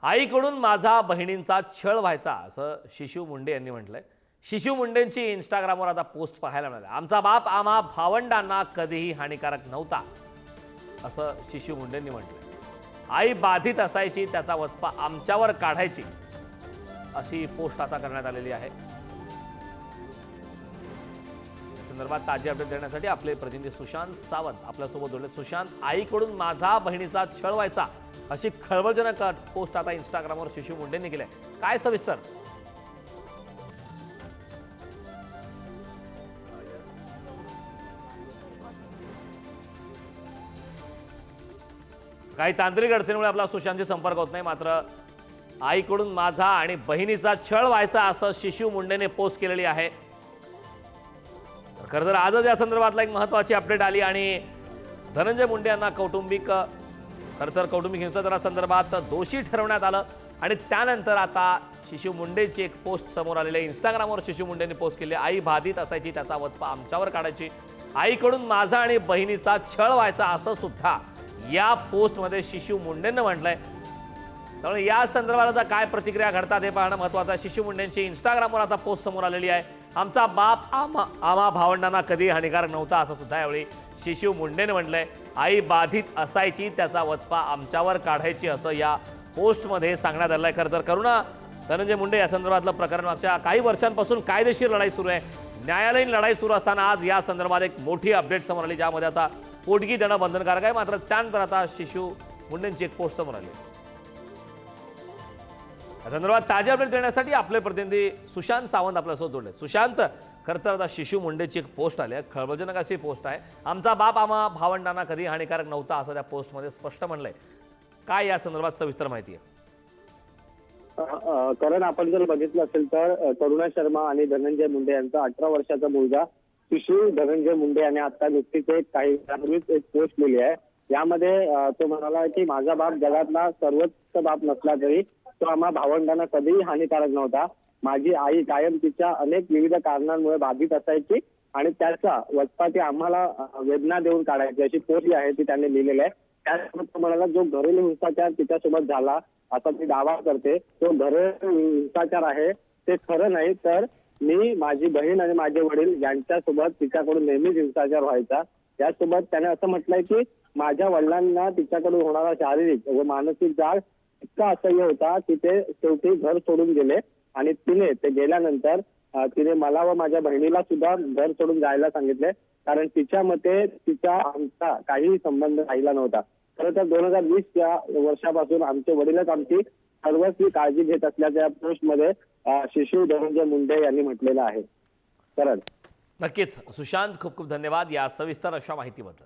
आईकडून माझा बहिणींचा छळ व्हायचा असं शिशू मुंडे यांनी म्हटलंय। शिशू मुंडेंची इंस्टाग्रामवर आता पोस्ट पाहायला मिळाली। आमचा बाप आम्हा भावंडांना कधीही हानिकारक नव्हता असं शिशू मुंडेंनी म्हटलंय। आई बाधित असायची, त्याचा वचपा आमच्यावर काढायची अशी पोस्ट आता करण्यात आलेली आहे। संदर्भात ताजी अपडेट देण्यासाठी आपले प्रतिनिधी सुशांत सावंत आपल्यासोबत जोडले। सुशांत, आईकडून माझा बहिणीचा छळ व्हायचा अशी खळबळजनक पोस्ट आता इंस्टाग्रामवर शिशू मुंडेंनी केली आहे। काय सविस्तर? काही तांत्रिक अडचणीमुळे आपला सुशांतशी संपर्क होत नाही, मात्र आईकडून माझा आणि बहिणीचा छळ व्हायचा असं शिशू मुंडेने पोस्ट केलेली आहे। खरं तर आजच या संदर्भातला एक महत्त्वाची अपडेट आली आणि धनंजय मुंडे यांना कौटुंबिक हिंसाचारासंदर्भात दोषी ठरवण्यात आलं आणि त्यानंतर आता शिशू मुंडेची एक पोस्ट समोर आलेली आहे। इंस्टाग्रामवर शिशू मुंडेंनी पोस्ट केली, आई बाधित असायची, त्याचा वचपा आमच्यावर काढायची, आईकडून माझा आणि बहिणीचा छळ व्हायचा असं सुद्धा या पोस्टमध्ये शिशू मुंडेंनी म्हटलंय। त्यामुळे या संदर्भात आता काय प्रतिक्रिया घडतात हे पाहणं महत्त्वाचं आहे। शिशू मुंडेंची इंस्टाग्रामवर आता पोस्ट समोर आलेली आहे। आमचा बाप आम्हा भावंडांना कधी हानिकारक नव्हता असं सुद्धा यावेळी शिशू मुंडेने म्हटलंय। आई बाधित असायची, त्याचा वचपा आमच्यावर काढायची असं या पोस्टमध्ये सांगण्यात आलंय। खरं तर करुणा धनंजय मुंडे या संदर्भातलं प्रकरण मागच्या काही वर्षांपासून कायदेशीर लढाई सुरू आहे, न्यायालयीन लढाई सुरू असताना आज या संदर्भात एक मोठी अपडेट समोर आली, ज्यामध्ये आता पोटगी देणं बंधनकारक आहे। मात्र त्यानंतर आता शिशू मुंडेंची एक पोस्ट समोर आली। या संदर्भात ताजी अपडेट देण्यासाठी आपले प्रतिनिधी सुशांत सावंत आपल्यासोबत जोडले। सुशांत, खरं तर आता शिशू मुंडेची एक पोस्ट आली आहे, खळबळजनक अशी पोस्ट आहे। आमचा बाप आम्हा भावंडांना कधी हानिकारक नव्हता असं त्या पोस्टमध्ये स्पष्ट म्हणलंय। काय या संदर्भात सविस्तर माहिती आहे? कारण आपण जर बघितलं असेल तर करुणा शर्मा आणि धनंजय मुंडे यांचा 18 वर्षाचा मुलगा शिशू धनंजय मुंडे यांनी आता नुकतीच काही दिवसांपूर्वीच एक पोस्ट लिहिली आहे। यामध्ये तो म्हणाला की माझा बाप जगातला सर्वोच्च बाप नसला तरी तो आम्हा भावंडांना कधीही हानिकारक नव्हता। माझी आई कायम तिच्या अनेक विविध कारणांमुळे बाधित असायची आणि त्याचा वचपा ती आम्हाला वेदना देऊन काढायची अशी पोस्ट आहे ती त्यांनी लिहिलेली आहे। त्यासोबत तो म्हणाला जो घरेलू हिंसाचार तिच्यासोबत झाला असा ती दावा करते, तो घरेलू हिंसाचार आहे, ते खरं नाही, तर मी, माझी बहीण आणि माझे वडील यांच्यासोबत तिच्याकडून नेहमीच हिंसाचार व्हायचा। यासोबत त्याने असं म्हटलंय की माझ्या वडिलांना तिच्याकडून होणारा शारीरिक व मानसिक जाळ इतका असह्य होता की ते शेवटी घर सोडून गेले आणि ते गेल्यानंतर तिने मला व माझ्या बहिणीला सुद्धा घर सोडून जायला सांगितले, कारण तिच्या मते तिचा आमचा काहीही संबंध राहिला नव्हता। खरं तर 2020 या वर्षापासून आमचे वडीलच आमची सर्वस्वी काळजी घेत असल्याच्या या पोस्टमध्ये शिशू धनंजय मुंडे यांनी म्हटलेलं आहे। करण, नक्कीच सुशांत, खूप खूप धन्यवाद या सविस्तर अशा माहितीबद्दल।